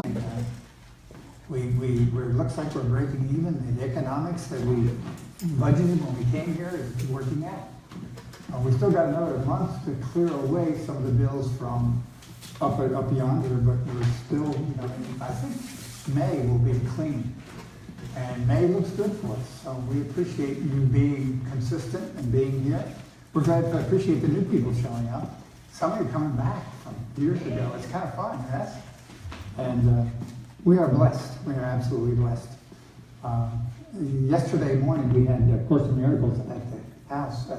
It looks like we're breaking even. The economics that we budgeted when we came here is working out. We still got another month to clear away some of the bills from up yonder, but we're still, I think May will be clean. And May looks good for us, so we appreciate you being consistent and being here. We're glad to appreciate the new people showing up. Some of you coming back from years ago. It's kind of fun, yes? And we are blessed. We are absolutely blessed. Yesterday morning we had Course in Miracles at the house, the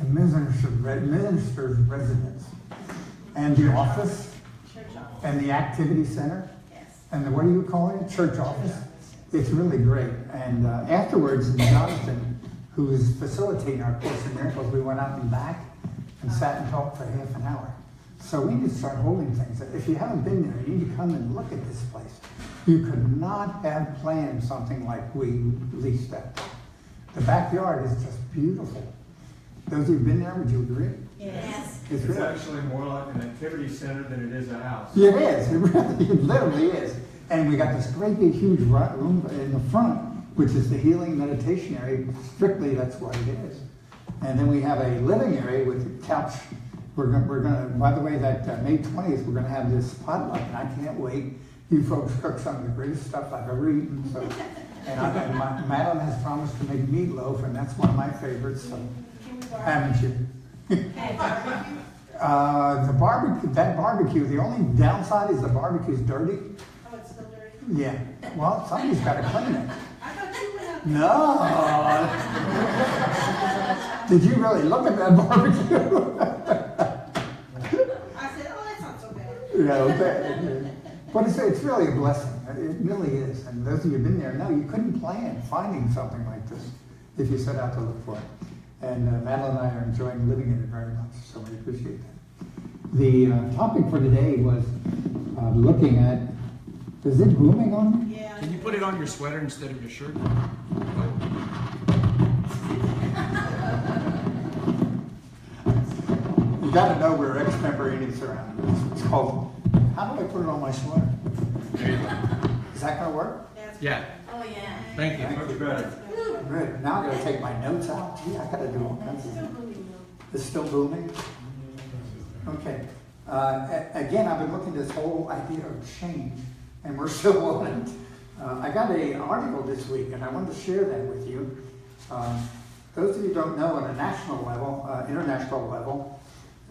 minister's residence, and the office, and the activity center, and the, what do you call it? Church office. It's really great. And afterwards, Jonathan, who is facilitating our Course in Miracles, we went out and back and sat and talked for half an hour. So we need to start holding things. If you haven't been there, you need to come and look at this place. You could not have planned something like we leased that. The backyard is just beautiful. Those of you who've been there, would you agree? Yes. It's actually more like an activity center than it is a house. It is. It literally is. And we got this great big huge room in the front, which is the healing meditation area. Strictly, that's what it is. And then we have a living area with a couch. We're gonna. By the way, that May 20th, we're gonna have this potluck, and I can't wait. You folks cook some of the greatest stuff I've ever eaten. So, and Madeline has promised to make meatloaf, and that's one of my favorites. So, haven't you? The barbecue. The only downside is the barbecue's dirty. Oh, it's still dirty? Yeah. Well, somebody's got to clean it. I thought you went out. No. Did you really look at that barbecue? I said, oh, that's not so bad. Yeah, okay. But it's really a blessing. It really is. And those of you who've been there know you couldn't plan finding something like this if you set out to look for it. And Madeline and I are enjoying living in it very much, so we appreciate that. The topic for today was looking at, is it booming on? Yeah. Can you put it on your sweater instead of your shirt? You got to know we're extemporaneous around this. It's called, how do I put it on my sweater? There you go. Is that going to work? Yeah. Oh, yeah. Thank you. Much better. Good. Now I'm going to take my notes out. Gee, I got to do all kinds of Still things. booming though. It's still booming? Okay. Again, I've been looking at this whole idea of change, and we're still on it. I got an article this week, and I wanted to share that with you. Those of you who don't know, on a national level, international level,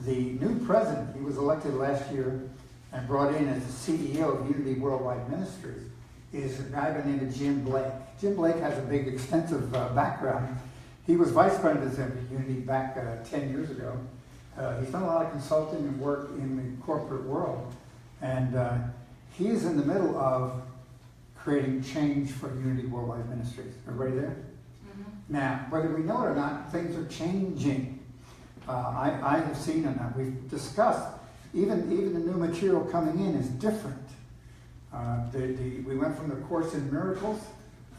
the new president, he was elected last year and brought in as the CEO of Unity Worldwide Ministries, is a guy by the name of Jim Blake. Jim Blake has a big, extensive background. He was vice president of Unity back 10 years ago. He's done a lot of consulting and work in the corporate world. And he is in the middle of creating change for Unity Worldwide Ministries. Everybody there? Mm-hmm. Now, whether we know it or not, things are changing. I have seen enough. We've discussed, even the new material coming in is different. We went from the Course in Miracles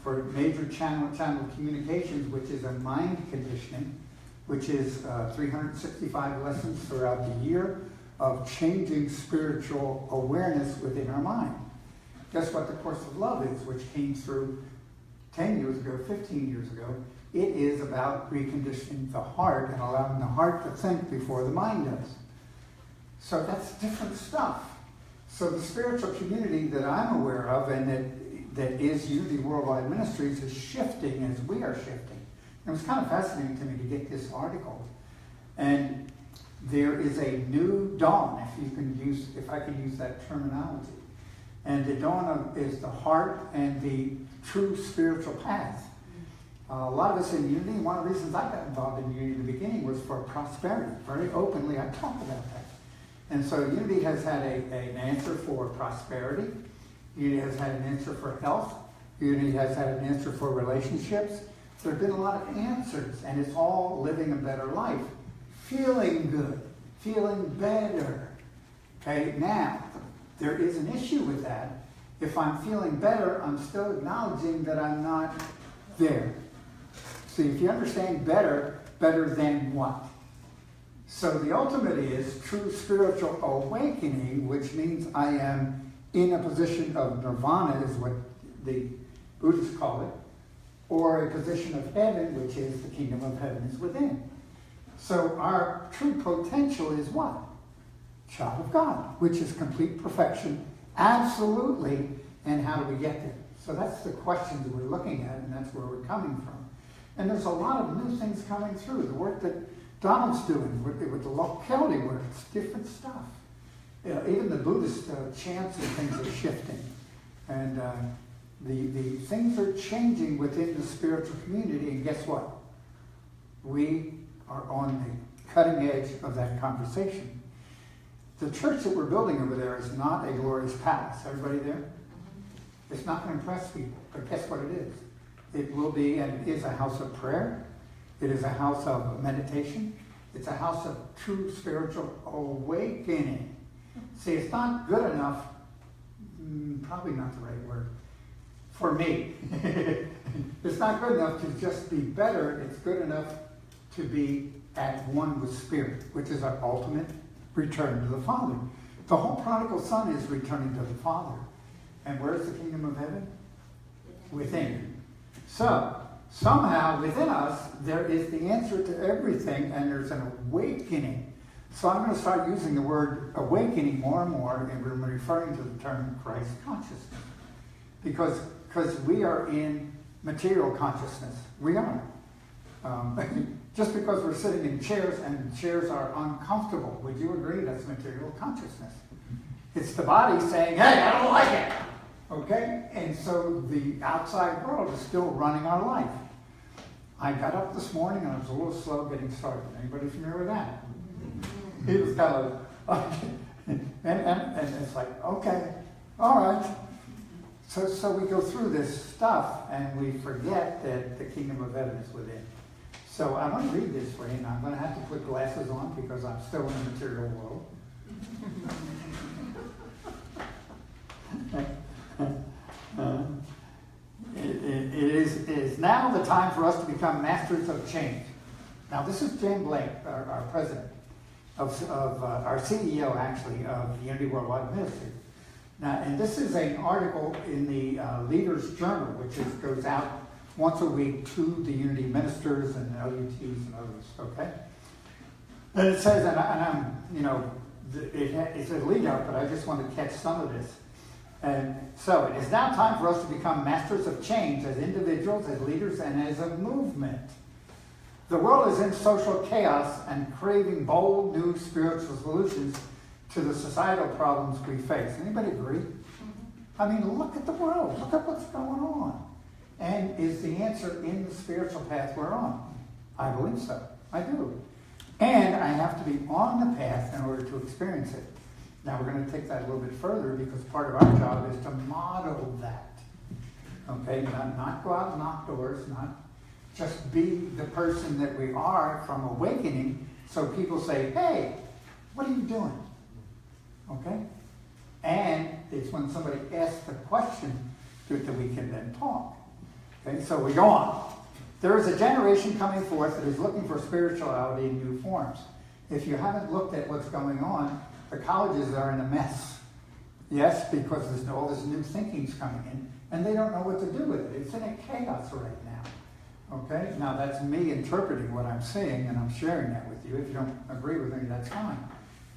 for major channel communications, which is a mind conditioning, which is 365 lessons throughout the year of changing spiritual awareness within our mind. Guess what the Course of Love is, which came through 10 years ago, 15 years ago. It is about reconditioning the heart and allowing the heart to think before the mind does. So that's different stuff. So the spiritual community that I'm aware of and that is Unity Worldwide Ministries is shifting as we are shifting. It was kind of fascinating to me to get this article. And there is a new dawn, if I can use that terminology. And the dawn is the heart and the true spiritual path. A lot of us in Unity, one of the reasons I got involved in Unity in the beginning was for prosperity. Very openly, I talked about that. And so Unity has had an answer for prosperity. Unity has had an answer for health. Unity has had an answer for relationships. There have been a lot of answers, and it's all living a better life. Feeling good, feeling better. Okay, now, there is an issue with that. If I'm feeling better, I'm still acknowledging that I'm not there. See, if you understand better than what? So the ultimate is true spiritual awakening, which means I am in a position of nirvana, is what the Buddhists call it, or a position of heaven, which is the kingdom of heaven is within. So our true potential is what? Child of God, which is complete perfection, absolutely. And how do we get there? So that's the questions that we're looking at, and that's where we're coming from. And there's a lot of new things coming through. The work that Donald's doing with the locality work, it's different stuff. Even the Buddhist chants and things are shifting. And the things are changing within the spiritual community, and guess what? We are on the cutting edge of that conversation. The church that we're building over there is not a glorious palace. Everybody there? It's not going to impress people, but guess what it is? It will be, and it is, a house of prayer. It is a house of meditation. It's a house of true spiritual awakening. See, it's not good enough, probably not the right word, for me. It's not good enough to just be better. It's good enough to be at one with Spirit, which is our ultimate return to the Father. The whole prodigal son is returning to the Father. And where's the kingdom of heaven? Within. So, somehow within us, there is the answer to everything, and there's an awakening. So I'm going to start using the word awakening more and more, and we're referring to the term Christ consciousness. Because we are in material consciousness. We are. Just because we're sitting in chairs and chairs are uncomfortable, would you agree that's material consciousness? It's the body saying, hey, I don't like it. Okay? And so the outside world is still running our life. I got up this morning and I was a little slow getting started. Anybody familiar with that? It was kind of, and it's like, okay, all right. So we go through this stuff and we forget that the kingdom of heaven is within. So I want to read this for you, and I'm going to have to put glasses on because I'm still in the material world. It is now the time for us to become masters of change. Now, this is Jan Blake, our president, our CEO, actually, of Unity Worldwide Ministry. Now, and this is an article in the Leaders Journal, which goes out once a week to the Unity ministers and LUTs and others, okay? And it says, and I'm, it's a lead up, but I just want to catch some of this. And so it is now time for us to become masters of change as individuals, as leaders, and as a movement. The world is in social chaos and craving bold new spiritual solutions to the societal problems we face. Anybody agree? I mean, look at the world. Look at what's going on. And is the answer in the spiritual path we're on? I believe so. I do. And I have to be on the path in order to experience it. Now we're going to take that a little bit further because part of our job is to model that. Okay? Not go out and knock doors, not just be the person that we are from awakening so people say, hey, what are you doing? Okay? And it's when somebody asks the question that we can then talk. Okay, so we go on. There is a generation coming forth that is looking for spirituality in new forms. If you haven't looked at what's going on, the colleges are in a mess. Yes, because there's all this new thinking's coming in, and they don't know what to do with it. It's in a chaos right now. Okay? Now that's me interpreting what I'm seeing, and I'm sharing that with you. If you don't agree with me, that's fine.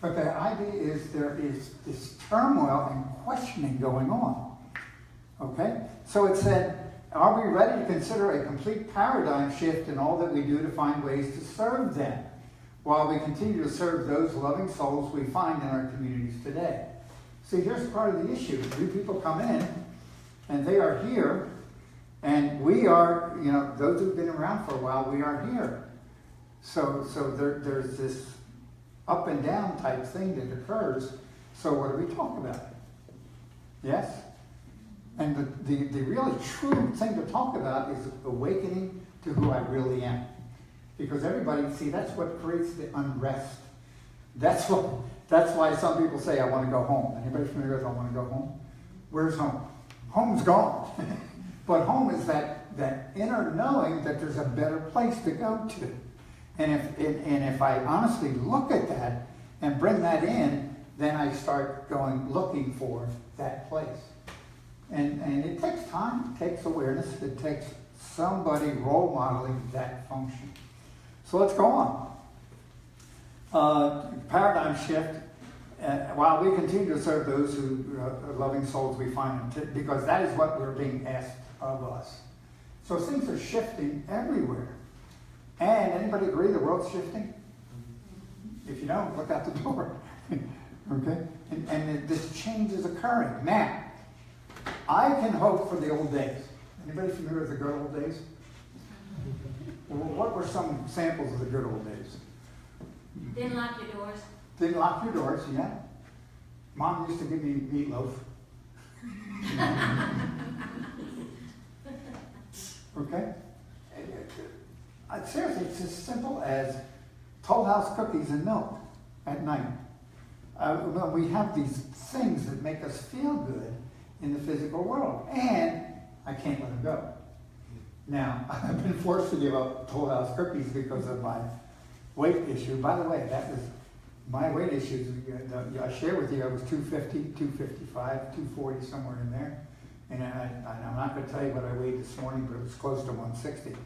But the idea is there is this turmoil and questioning going on. Okay? So it said, are we ready to consider a complete paradigm shift in all that we do to find ways to serve them, while we continue to serve those loving souls we find in our communities today? See, here's part of the issue. New people come in, and they are here, and we are, those who've been around for a while, we are here. So there's this up and down type thing that occurs. So what do we talk about? Yes? And the really true thing to talk about is awakening to who I really am. Because everybody, see, that's what creates the unrest. That's why some people say, I want to go home. Anybody familiar with I want to go home? Where's home? Home's gone. But home is that inner knowing that there's a better place to go to. And if I honestly look at that and bring that in, then I start looking for that place. And it takes time, it takes awareness, it takes somebody role modeling that function. So let's go on. Paradigm shift. While we continue to serve those who are loving souls, we find them, because that is what we're being asked of us. So things are shifting everywhere. And anybody agree the world's shifting? If you don't, look out the door. Okay? And this change is occurring. Now, I can hope for the old days. Anybody familiar with the good old days? Well, what were some samples of the good old days? Didn't lock your doors. Didn't lock your doors, yeah. Mom used to give me meatloaf. Okay? Seriously, it's as simple as Toll House cookies and milk at night. We have these things that make us feel good in the physical world, and I can't let them go. Now, I've been forced to give up Toll House cookies because of my weight issue. By the way, that was my weight issues. I share with you, I was 250, 255, 240, somewhere in there. And I'm not going to tell you what I weighed this morning, but it was close to 160.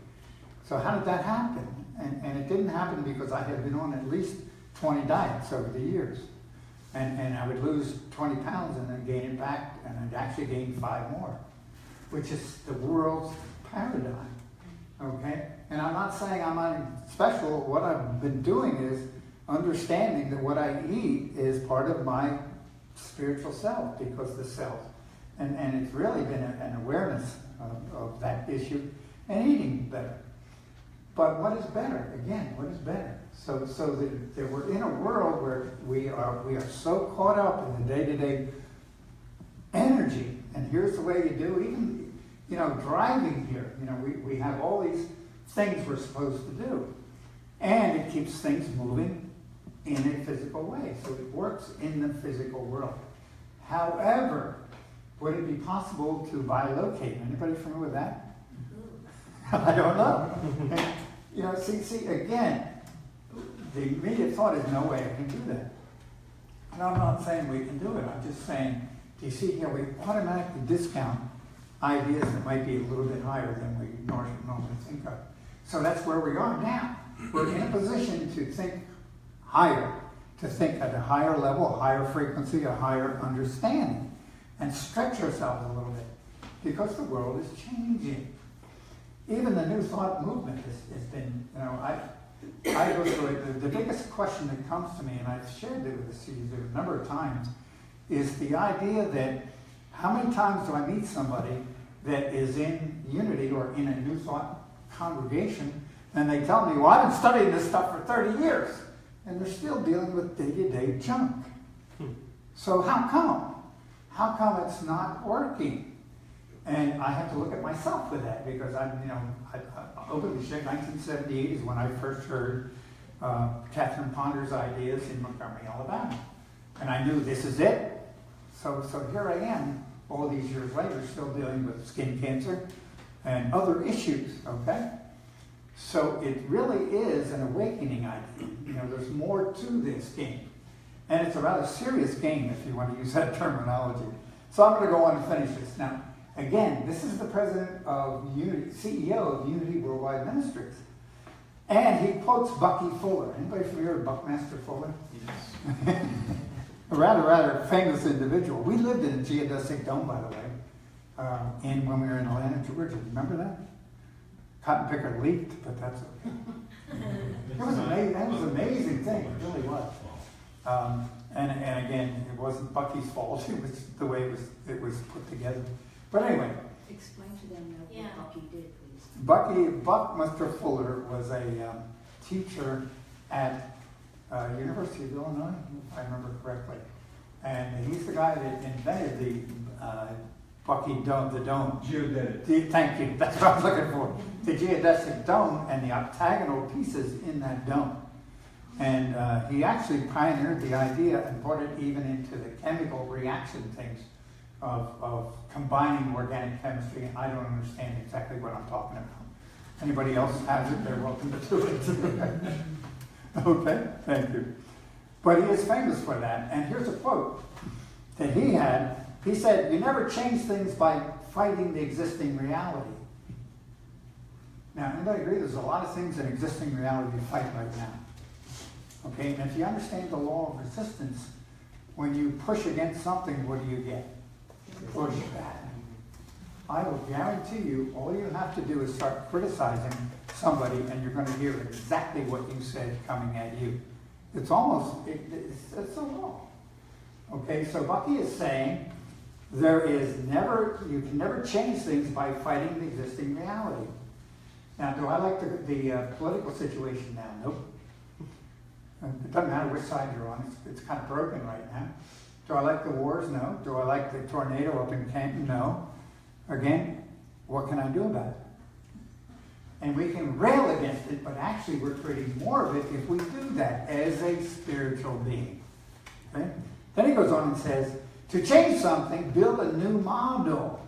So how did that happen? And it didn't happen because I had been on at least 20 diets over the years. And I would lose 20 pounds and then gain it back, and I'd actually gain 5 more, which is the world's paradigm, okay? And I'm not saying I'm not special. What I've been doing is understanding that what I eat is part of my spiritual self, because the self. And it's really been an awareness of that issue and eating better. But what is better? Again, what is better? So that we're in a world where we are so caught up in the day-to-day energy. And here's the way you do, even, driving here. We have all these things we're supposed to do. And it keeps things moving in a physical way. So it works in the physical world. However, would it be possible to bilocate? Anybody familiar with that? I don't know. See, again, the immediate thought is no way I can do that. And I'm not saying we can do it. I'm just saying, do you see here, we automatically discount ideas that might be a little bit higher than we normally think of. So that's where we are now. We're in a position to think higher, to think at a higher level, a higher frequency, a higher understanding, and stretch ourselves a little bit, because the world is changing. Even the New Thought movement has been, I go through it. The biggest question that comes to me, and I've shared it with the C's a number of times, is the idea that how many times do I meet somebody that is in unity or in a New Thought congregation, and they tell me, well, I've been studying this stuff for 30 years, and they're still dealing with day-to-day junk. So how come? How come it's not working? And I have to look at myself with that, because I openly say 1978 is when I first heard Catherine Ponder's ideas in Montgomery, Alabama. And I knew this is it. So here I am, all these years later, still dealing with skin cancer and other issues, okay? So it really is an awakening idea. There's more to this game. And it's a rather serious game, if you want to use that terminology. So I'm going to go on and finish this. Now, again, this is the president of Unity, CEO of Unity Worldwide Ministries. And he quotes Bucky Fuller. Anybody familiar with Buckmaster Fuller? Yes. A rather famous individual. We lived in a geodesic dome, by the way, when we were in Atlanta, Georgia. Remember that? Cotton picker leaked, but that's okay. It was amazing. That was an amazing thing. It really was. And again, it wasn't Bucky's fault. It was the way it was put together. But anyway. Explain to them what Bucky did, please. Buckmaster Fuller was a teacher at University of Illinois, if I remember correctly. And he's the guy that invented the Bucky dome, the dome. Geodetic. Thank you, that's what I was looking for. The geodesic dome and the octagonal pieces in that dome. And he actually pioneered the idea and brought it even into the chemical reaction things of combining organic chemistry. I don't understand exactly what I'm talking about. Anybody else has it, they're welcome to do it. Okay, thank you. But he is famous for that. And here's a quote that he had He said, you never change things by fighting the existing reality. Now, anybody agree there's a lot of things in existing reality to fight right now? Okay, and if you understand the law of resistance, when you push against something, what do you get? Pushback. I will guarantee you, all you have to do is start criticizing somebody and you're going to hear exactly what you said coming at you. It's almost, it's a law. Okay, so Bucky is saying, you can never change things by fighting the existing reality. Now, do I like the political situation now? Nope. It doesn't matter which side you're on. It's kind of broken right now. Do I like the wars? No. Do I like the tornado up in Canton? No. Again, what can I do about it? And we can rail against it, but actually we're creating more of it if we do that as a spiritual being. Okay? Then he goes on and says, to change something, build a new model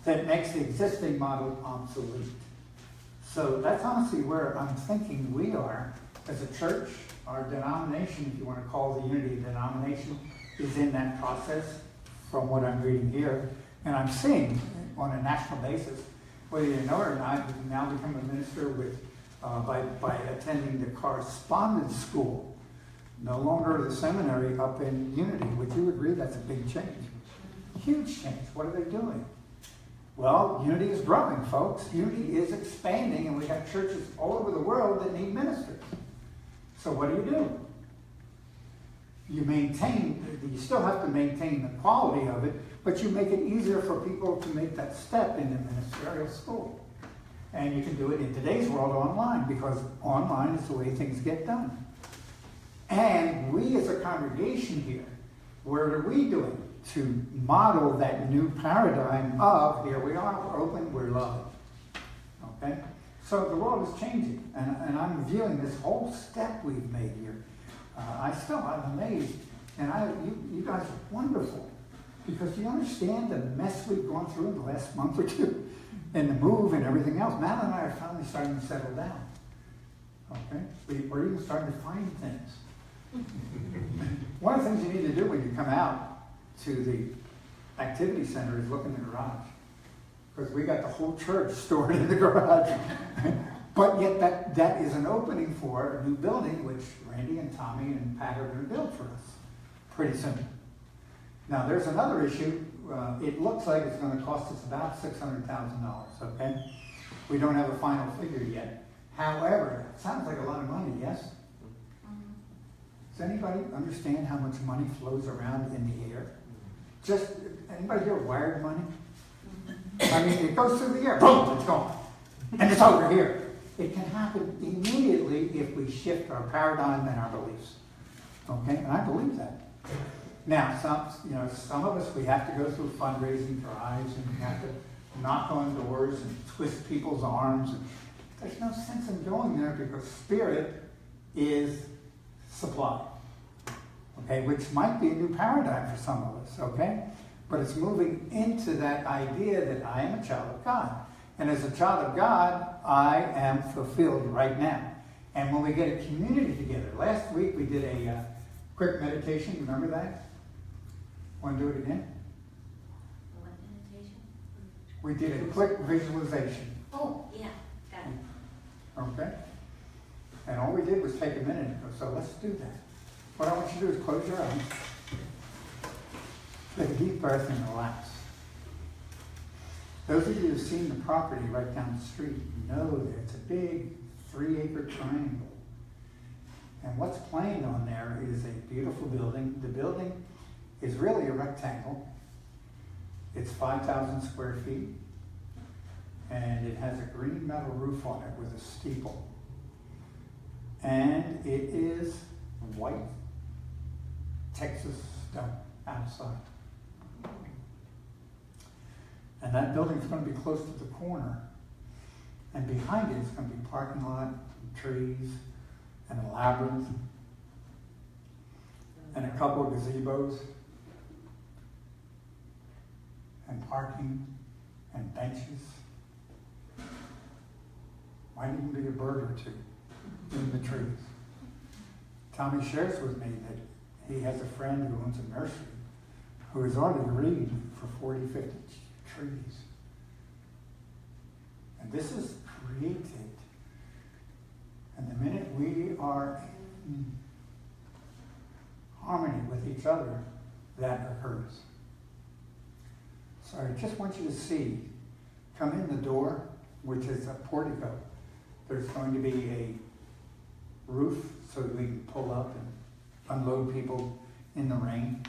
that makes the existing model obsolete. So that's honestly where I'm thinking we are as a church. Our denomination, if you want to call the unity a denomination, is in that process from what I'm reading here. And I'm seeing on a national basis, whether you know it or not, you can now become a minister with by attending the correspondence school. No longer the seminary up in Unity. Would you agree that's a big change? Huge change. What are they doing? Well, Unity is growing, folks. Unity is expanding, and we have churches all over the world that need ministers. So what do? You still have to maintain the quality of it, but you make it easier for people to make that step into ministerial school. And you can do it in today's world online, because online is the way things get done. And we as a congregation here, what are we doing to model that new paradigm of, here we are, we're open, we're loving. Okay? So the world is changing, and I'm viewing this whole step we've made here. I'm amazed, and you guys are wonderful, because you understand the mess we've gone through in the last month or two, and the move and everything else. Matt and I are finally starting to settle down. Okay? We're even starting to find things. One of the things you need to do when you come out to the activity center is look in the garage. Because we got the whole church stored in the garage. But yet that is an opening for a new building, which Randy and Tommy and Pat are going to build for us pretty soon. Now there's another issue. It looks like it's going to cost us about $600,000, okay? We don't have a final figure yet. However, it sounds like a lot of money, yes? Does anybody understand how much money flows around in the air? Just, anybody here wired money? I mean, it goes through the air, boom, it's gone. And it's over here. It can happen immediately if we shift our paradigm and our beliefs. Okay, and I believe that. Now, some of us, we have to go through fundraising drives, and we have to knock on doors and twist people's arms. And there's no sense in going there, because spirit is supply. Okay, which might be a new paradigm for some of us, okay? But it's moving into that idea that I am a child of God. And as a child of God, I am fulfilled right now. And when we get a community together, last week we did a quick meditation, remember that? Want to do it again? What meditation? We did a quick visualization. Oh, yeah, got it. Okay? And all we did was take a minute and go, so let's do that. What I want you to do is close your eyes, take a deep breath, and relax. Those of you who've seen the property right down the street know that it's a big 3-acre triangle. And what's planned on there is a beautiful building. The building is really a rectangle. It's 5,000 square feet. And it has a green metal roof on it with a steeple. And it is white Texas stone outside. And that building's going to be close to the corner. And behind it is going to be parking lot, and trees, and a labyrinth, and a couple of gazebos, and parking, and benches. Might even be a bird or two in the trees. Tommy shares with me that he has a friend who owns a nursery who has already read for 40, 50 trees. And this is created. And the minute we are in harmony with each other, that occurs. So I just want you to see, come in the door, which is a portico. There's going to be a roof so that we can pull up and unload people in the rain.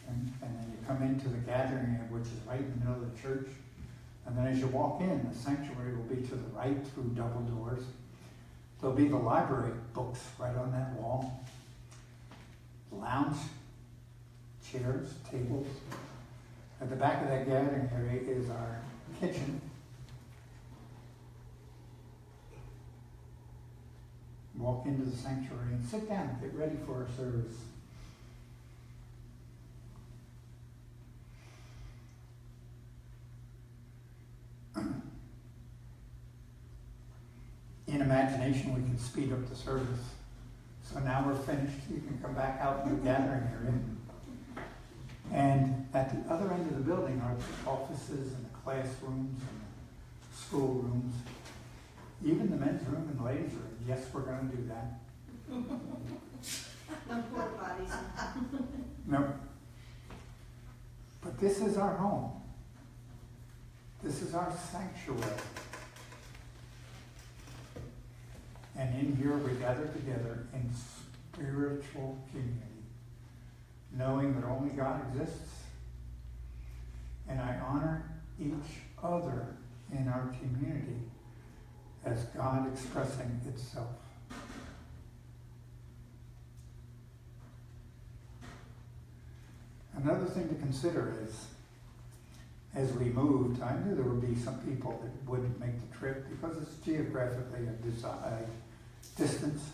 And then you come into the gathering area, which is right in the middle of the church. And then as you walk in, the sanctuary will be to the right through double doors. There'll be the library books right on that wall. Lounge, chairs, tables. At the back of that gathering area is our kitchen. Walk into the sanctuary and sit down, get ready for our service. In imagination, we can speed up the service. So now we're finished. You can come back out in the gathering area. And at the other end of the building are the offices and the classrooms and the schoolrooms. Even the men's room and the ladies' room. Yes, we're going to do that. No porta potties. No. But this is our home. This is our sanctuary. And in here we gather together in spiritual community, knowing that only God exists. And I honor each other in our community as God expressing itself. Another thing to consider is, as we moved, I knew there would be some people that wouldn't make the trip because it's geographically a distance.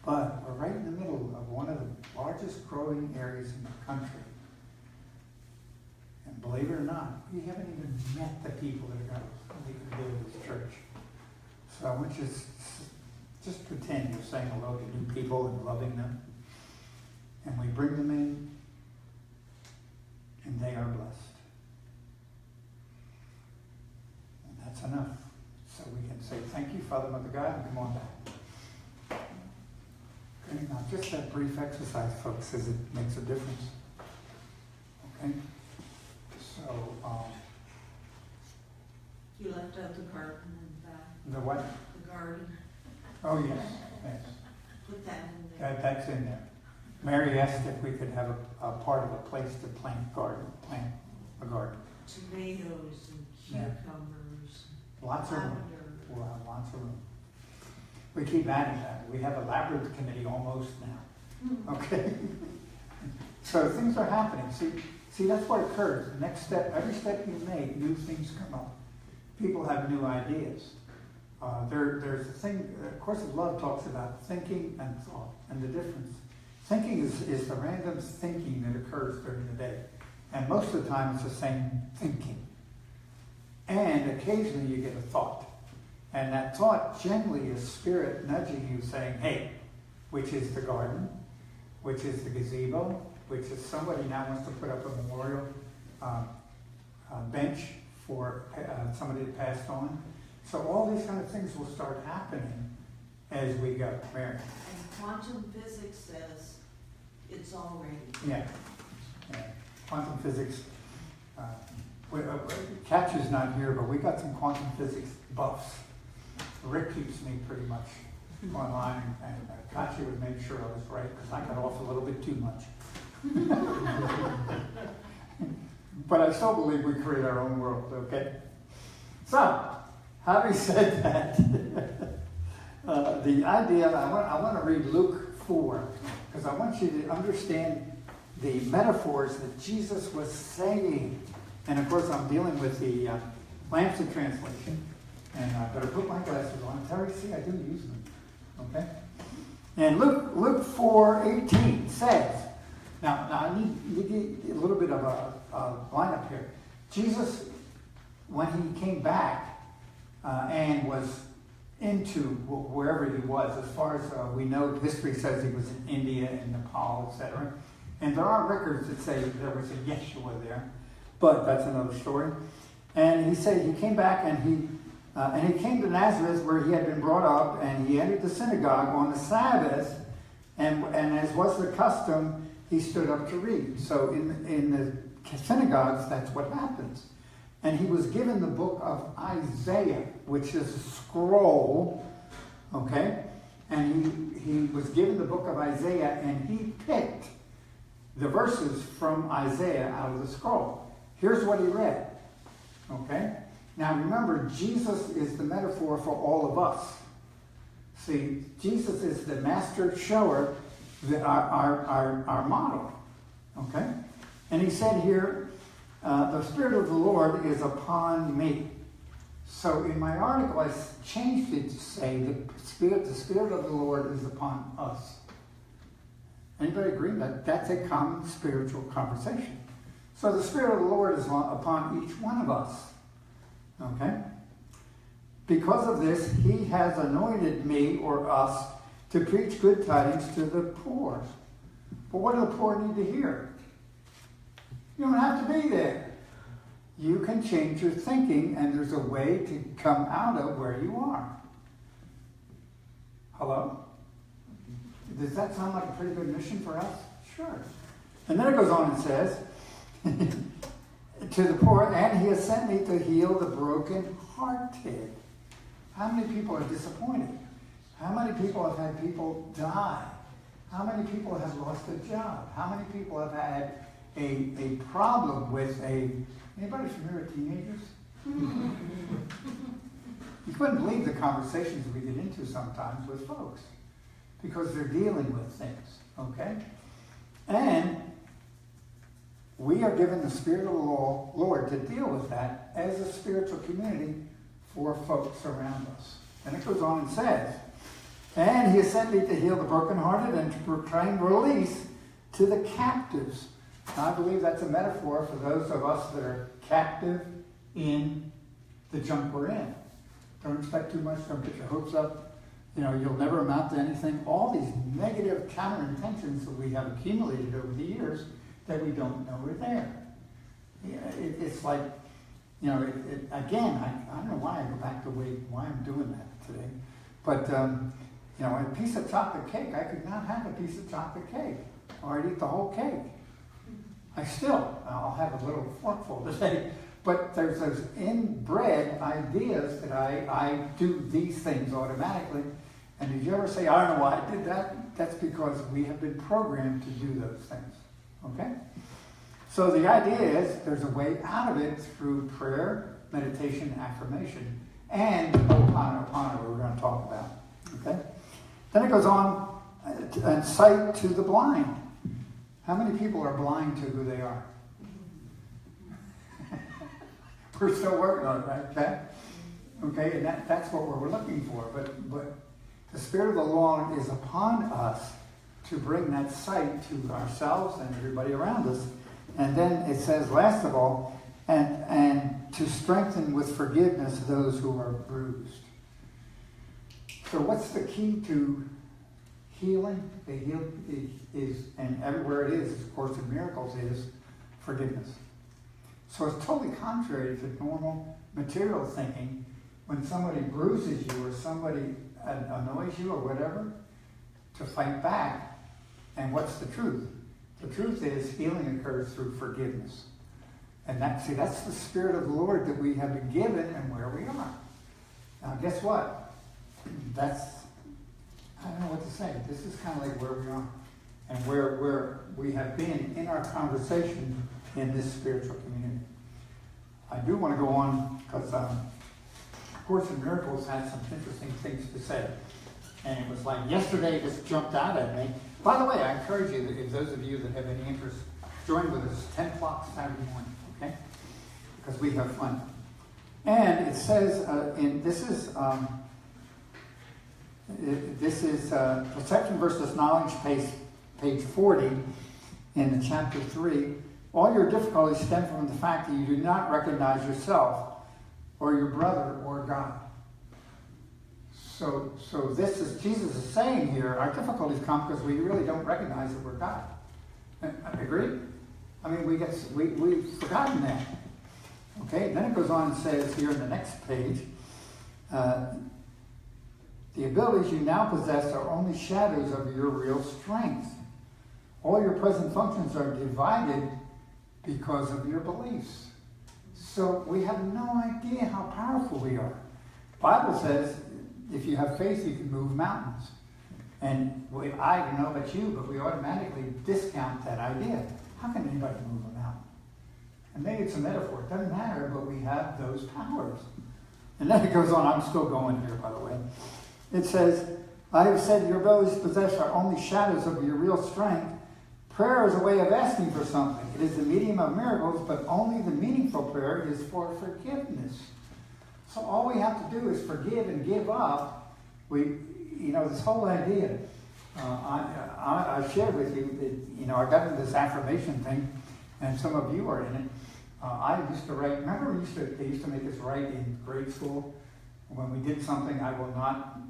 But we're right in the middle of one of the largest growing areas in the country. And believe it or not, we haven't even met the people that are going to build this church. So I want you to just pretend you're saying hello to new people and loving them. And we bring them in, and they are blessed. And that's enough. So we can say, thank you, Father, Mother God, and come on back. Okay, now just that brief exercise, folks, as it makes a difference. Okay? So, You left out the garden in the back, the what? the garden. Oh, yes, yes. Put that in there. That's in there. Mary asked if we could have a part of a place to plant a garden. Tomatoes and Yeah. cucumbers. Lots of room. Lavender. Wow, lots of room. We keep adding that. We have a labyrinth committee almost now. Okay? So things are happening. See, that's what occurs. The next step, every step you make, new things come up. People have new ideas. There's a thing, of course, Love talks about thinking and thought and the difference. Thinking is the random thinking that occurs during the day. And most of the time it's the same thinking. And occasionally you get a thought. And that thought generally is spirit nudging you saying, hey, which is the garden, which is the gazebo, which is somebody now wants to put up a memorial bench for somebody that passed on. So all these kind of things will start happening as we go. Mary? And quantum physics says it's already. Yeah. Quantum physics. Katya's not here, but we got some quantum physics buffs. Rick keeps me pretty much online, and Katya would make sure I was right, because I got off a little bit too much. But I still believe we create our own world, okay? So, having said that, the idea, I want to read Luke 4, because I want you to understand the metaphors that Jesus was saying. And of course, I'm dealing with the Lampson translation. And I better put my glasses on. Terry, see, I do use them. Okay? And Luke 4:18 says, now I need a little bit of a lineup here. Jesus, when he came back and was into wherever he was, as far as we know, history says he was in India and Nepal, etc. And there are records that say there was a Yeshua there, but that's another story. And he said he came back and he came to Nazareth where he had been brought up, and he entered the synagogue on the Sabbath, and as was the custom, he stood up to read. So in the synagogues, that's what happens. And he was given the book of Isaiah, which is a scroll, okay? And he was given the book of Isaiah, and he picked the verses from Isaiah out of the scroll. Here's what he read, okay? Now remember, Jesus is the metaphor for all of us. See, Jesus is the master shower, our model, okay? And he said here, the Spirit of the Lord is upon me. So in my article, I changed it to say the Spirit of the Lord is upon us. Anybody agree that that's a common spiritual conversation? So the Spirit of the Lord is upon each one of us. Okay? Because of this, he has anointed me or us to preach good tidings to the poor. But what do the poor need to hear? You don't have to be there. You can change your thinking, and there's a way to come out of where you are. Hello? Does that sound like a pretty good mission for us? Sure. And then it goes on and says, to the poor, and he has sent me to heal the brokenhearted. How many people are disappointed? How many people have had people die? How many people have lost a job? How many people have had a problem with anybody familiar with teenagers? You couldn't believe the conversations we get into sometimes with folks because they're dealing with things, okay? And we are given the Spirit of the Lord to deal with that as a spiritual community for folks around us. And it goes on and says, and he has sent me to heal the brokenhearted and to proclaim release to the captives. Now, I believe that's a metaphor for those of us that are captive in the junk we're in. Don't expect too much. Don't get your hopes up. You know, you'll never amount to anything. All these negative counter-intentions that we have accumulated over the years that we don't know are there. It's like, you know, again, I don't know why I go back to why I'm doing that today. But, you know, a piece of chocolate cake, I could not have a piece of chocolate cake. Or I'd eat the whole cake. I'll have a little forkful today. But there's those inbred ideas that I do these things automatically. And did you ever say, I don't know why I did that? That's because we have been programmed to do those things. Okay? So the idea is there's a way out of it through prayer, meditation, affirmation, and Ho'oponopono, we're going to talk about. Okay? Then it goes on, and sight to the blind. How many people are blind to who they are? We're still working on it, right? Okay, and that's what we're looking for. But the Spirit of the Lord is upon us to bring that sight to ourselves and everybody around us. And then it says, last of all, and to strengthen with forgiveness those who are bruised. So what's the key to healing? The healing is, and everywhere it is, of course, in miracles, is forgiveness. So it's totally contrary to normal material thinking. When somebody bruises you or somebody annoys you or whatever, to fight back. And what's the truth? The truth is healing occurs through forgiveness. And that's the Spirit of the Lord that we have been given and where we are. Now guess what? I don't know what to say. This is kind of like where we are. And where we have been in our conversation in this spiritual community. I do want to go on because Course in Miracles had some interesting things to say. And it was like yesterday just jumped out at me. By the way, I encourage you, that if those of you that have any interest, join with us 10 o'clock Saturday morning, okay? Because we have fun. And it says, this is Perception versus Knowledge, page 40 in the chapter 3. All your difficulties stem from the fact that you do not recognize yourself or your brother or God. So this is, Jesus is saying here, our difficulties come because we really don't recognize that we're God. Agree? I mean, we've forgotten that. Okay, then it goes on and says here in the next page, the abilities you now possess are only shadows of your real strength. All your present functions are divided because of your beliefs. So we have no idea how powerful we are. The Bible says if you have faith, you can move mountains. And I don't know about you, but we automatically discount that idea. How can anybody move a mountain? And maybe it's a metaphor. It doesn't matter, but we have those powers. And then it goes on. I'm still going here, by the way. It says, I have said your abilities to possess are only shadows of your real strength. Prayer is a way of asking for something. It is the medium of miracles, but only the meaningful prayer is for forgiveness. So all we have to do is forgive and give up. This whole idea, I shared with you that, I got into this affirmation thing, and some of you are in it. I used to write, remember they used to make us write in grade school? When we did something, I will not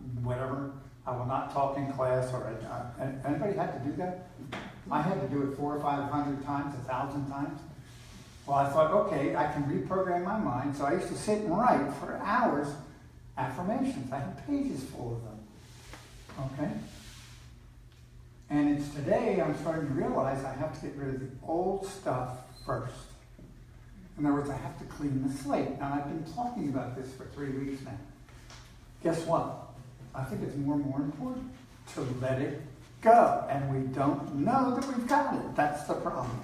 talk in class, or anybody had to do that? I had to do it 400 or 500 times, 1,000 times. Well, I thought, okay, I can reprogram my mind, so I used to sit and write for hours affirmations. I had pages full of them. Okay? And it's today I'm starting to realize I have to get rid of the old stuff first. In other words, I have to clean the slate. And I've been talking about this for 3 weeks now. Guess what? I think it's more and more important to let it go. And we don't know that we've got it. That's the problem.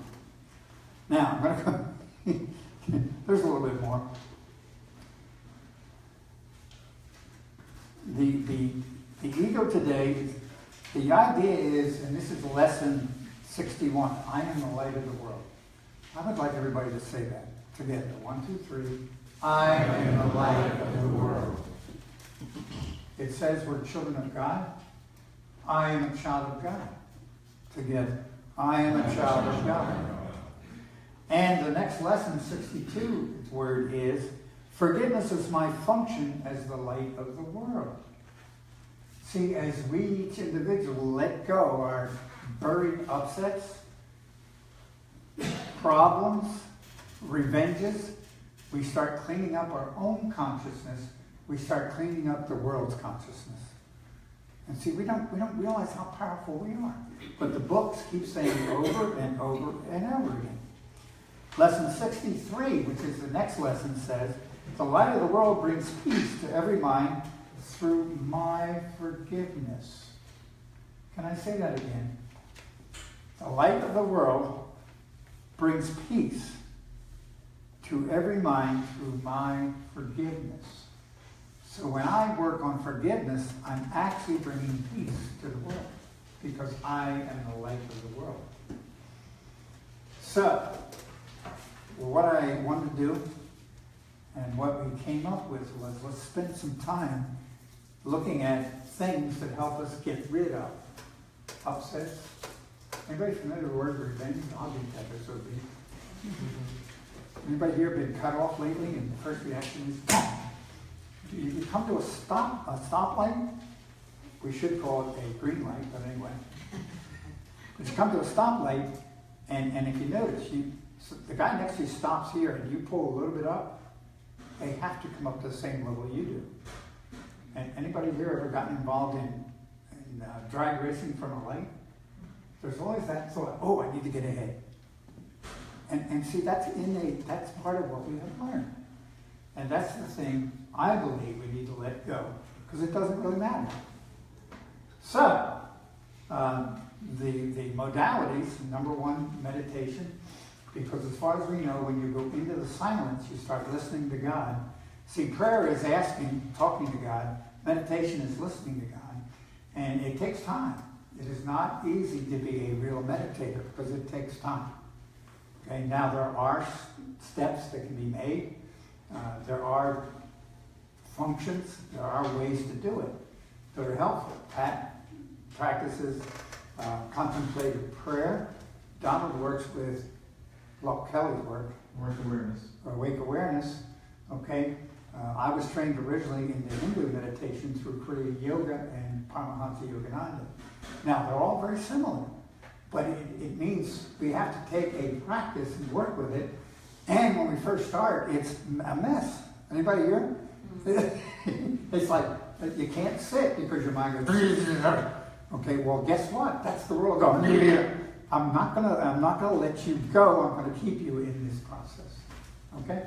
Now, I'm going to go. There's a little bit more. The ego today, the idea is, and this is lesson 61, I am the light of the world. I would like everybody to say that together. 1, 2, 3. I am the light of the world. It says we're children of God. I am a child of God. Together. I am a child of God. And the next lesson, 62, its word is, forgiveness is my function as the light of the world. See, as we each individual let go of our buried upsets, problems, revenges, we start cleaning up our own consciousness. We start cleaning up the world's consciousness. And see, we don't realize how powerful we are. But the books keep saying over and over and over again. Lesson 63, which is the next lesson, says, the light of the world brings peace to every mind through my forgiveness. Can I say that again? The light of the world brings peace to every mind through my forgiveness. So when I work on forgiveness, I'm actually bringing peace to the world because I am the light of the world. So, what I wanted to do and what we came up with was let's spend some time looking at things that help us get rid of upsets. Anybody familiar with the word revenge? I'll get that, this would be. Anybody here been cut off lately and the first reaction is, you come to a stoplight, we should call it a green light, but anyway. But you come to a stoplight, and if you notice, the guy next to you stops here and you pull a little bit up, they have to come up to the same level you do. And anybody here ever gotten involved in drag racing from a light? There's always that thought, oh, I need to get ahead. And see, that's innate, that's part of what we have learned. And that's the thing I believe we need to let go, because it doesn't really matter. So, the modalities, number one, meditation, because as far as we know, when you go into the silence, you start listening to God. See, prayer is asking, talking to God. Meditation is listening to God. And it takes time. It is not easy to be a real meditator, because it takes time. Okay, now there are steps that can be made. There are functions, there are ways to do it that are helpful. Pat practices contemplative prayer. Donald works with Kelly's work. Awake awareness. Okay. I was trained originally in the Hindu meditation through Kriya Yoga and Paramahansa Yogananda. Now, they're all very similar, but it means we have to take a practice and work with it. And when we first start, it's a mess. Anybody here? It's like you can't sit because your mind goes. Okay, well, guess what? That's the world going. I'm not gonna let you go. I'm gonna keep you in this process. Okay?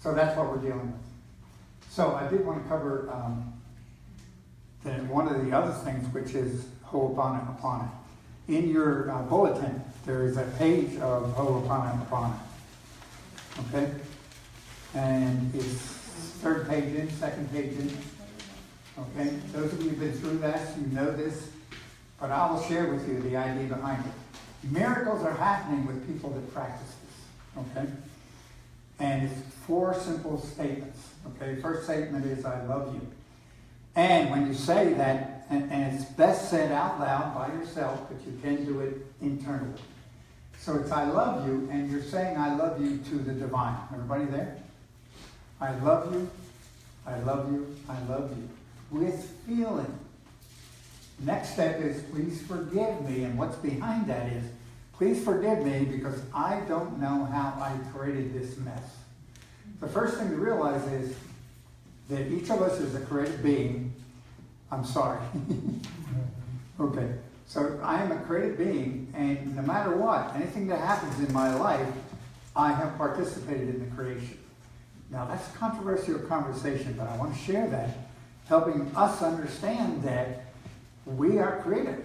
So that's what we're dealing with. So I did want to cover then one of the other things, which is Ho'oponopono. In your bulletin, there is a page of Ho'oponopono. Okay? And it's third page in, second page in. Okay? Those of you who've been through that, you know this. But I will share with you the idea behind it. Miracles are happening with people that practice this. Okay? And it's 4 simple statements. Okay? First statement is, I love you. And when you say that, and it's best said out loud by yourself, but you can do it internally. So it's I love you, and you're saying I love you to the divine. Everybody there? I love you, I love you, I love you. With feeling. Next step is please forgive me, and what's behind that is please forgive me because I don't know how I created this mess. The first thing to realize is that each of us is a created being. I'm sorry. Okay, so I am a created being, and no matter what, anything that happens in my life, I have participated in the creation. Now that's a controversial conversation, but I want to share that, helping us understand that we are created.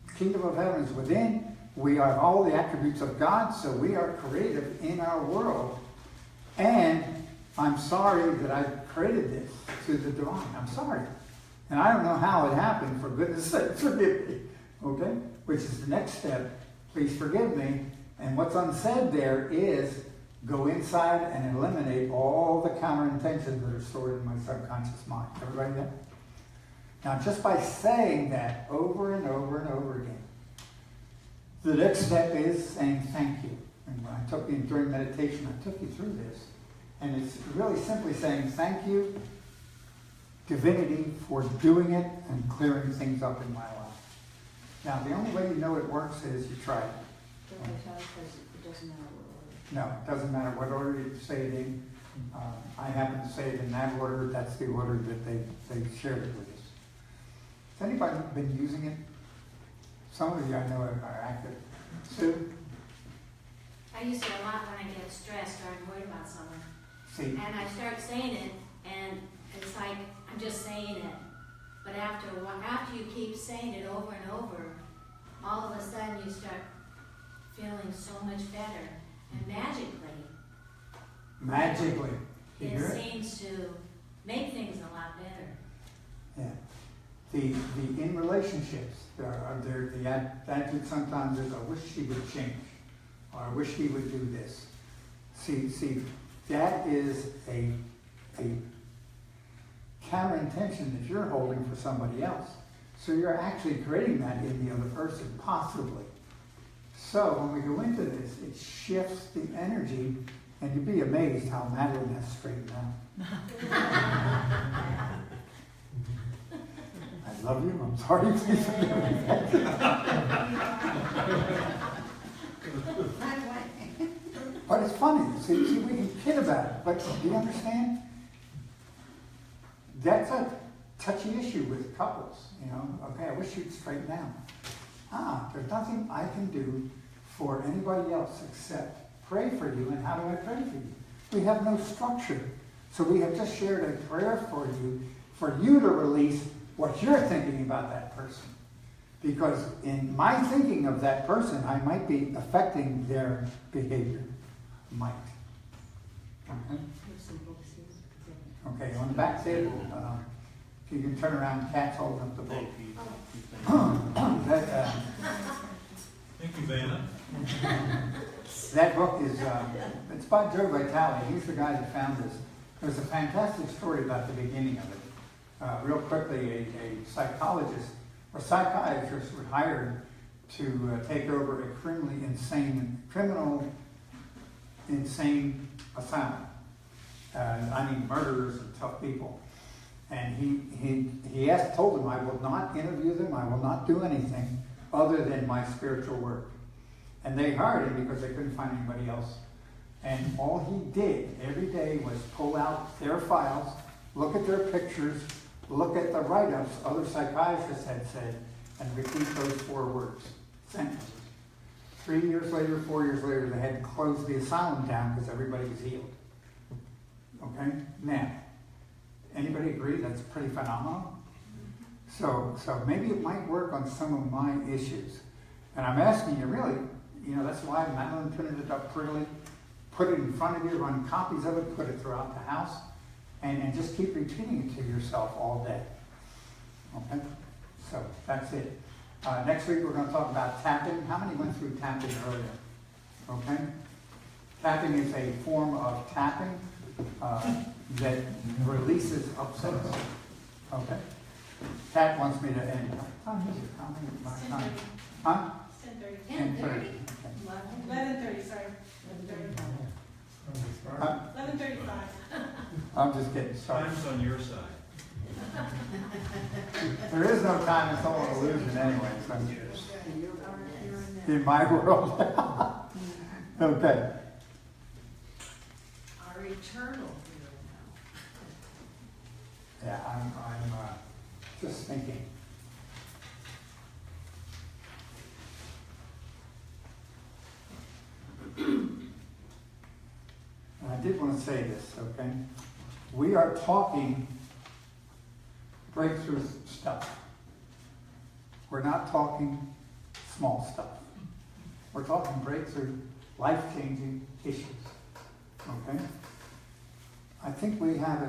The kingdom of heaven is within. We have all the attributes of God, so we are creative in our world. And I'm sorry that I created this to the divine. I'm sorry. And I don't know how it happened, for goodness sake, forgive me. Okay? Which is the next step. Please forgive me. And what's unsaid there is go inside and eliminate all the counterintentions that are stored in my subconscious mind. Everybody there? Now, just by saying that over and over and over again, the next step is saying thank you. And when I took you during meditation, I took you through this. And it's really simply saying thank you, divinity, for doing it and clearing things up in my life. Now, the only way you know it works is you try it. It doesn't matter what order. No, it doesn't matter what order you say it in. I happen to say it in that order. That's the order that they shared it with us. Has anybody been using it? Some of you I know are active. Sue? I use it a lot when I get stressed or I'm worried about someone. See? And I start saying it, and it's like I'm just saying it. But after a while, after you keep saying it over and over, all of a sudden you start feeling so much better. And magically, you hear it it? seems to make things a lot better. Yeah. The in relationships, the attitude sometimes is, I wish she would change, or I wish he would do this. See, that is a counter intention that you're holding for somebody else. So you're actually creating that in the other person, possibly. So when we go into this, it shifts the energy, and you'd be amazed how Madeline has straightened out. I love you. I'm sorry. Please forgive me. But it's funny. See, we can kid about it. But do you understand? That's a touchy issue with couples. You know, okay, I wish you'd straighten out. There's nothing I can do for anybody else except pray for you. And how do I pray for you? We have no structure. So we have just shared a prayer for you to release what you're thinking about that person. Because in my thinking of that person, I might be affecting their behavior. Might. Okay? Okay, on the back table, if you can turn around, Cat's holding up the book. Thank you, Vanna. That book is, it's by Joe Vitale. He's the guy that found this. There's a fantastic story about the beginning of it. Real quickly, a psychologist or psychiatrist were hired to take over a criminal insane asylum. I mean, murderers and tough people. And he told them, I will not interview them, I will not do anything other than my spiritual work. And they hired him because they couldn't find anybody else. And all he did every day was pull out their files, look at their pictures, look at the write-ups other psychiatrists had said, and repeat those 4 words, sentences. 3 years later, 4 years later, they had to close the asylum down because everybody was healed. Okay? Now, anybody agree that's pretty phenomenal? So maybe it might work on some of my issues. And I'm asking you really, that's why Madeline printed it up prettily. Put it in front of you, run copies of it, put it throughout the house, and just keep repeating it to yourself all day. Okay? So that's it. Next week we're going to talk about tapping. How many went through tapping earlier? Okay? Tapping is a form of tapping that releases upsets. Okay? Pat wants me to end. How many is it? How many is my time? Huh? 10:30. 10:30. 11:30, sorry. 11:35. I'm just getting started. Time's on your side. There is no time, it's all an illusion anyway. So You're in my world. Okay. our eternal hero Yeah, I'm just thinking. And I did want to say this, okay? We are talking breakthrough stuff. We're not talking small stuff. We're talking breakthrough, life-changing issues, okay? I think we have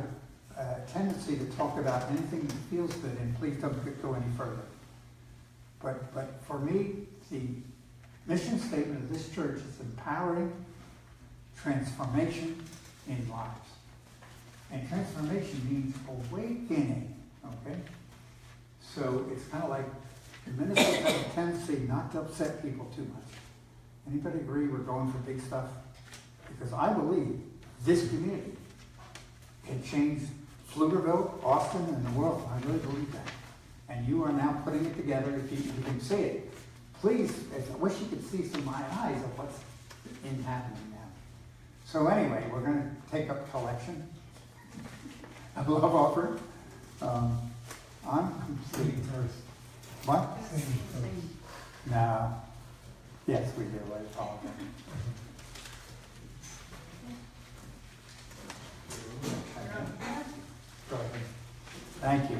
a tendency to talk about anything that feels good, and please don't go any further. But for me, the mission statement of this church is empowering transformation in lives. And transformation means awakening, okay? So it's kind of like the ministers have a tendency not to upset people too much. Anybody agree we're going for big stuff? Because I believe this community can change Pflugerville, Austin, and the world. I really believe that. And you are now putting it together if you can see it. Please, I wish you could see some of my eyes of what's happening now. So anyway, we're going to take up collection. A love offering. I'm complete. What? No. Yes, we do. I apologize. Go ahead. Thank you.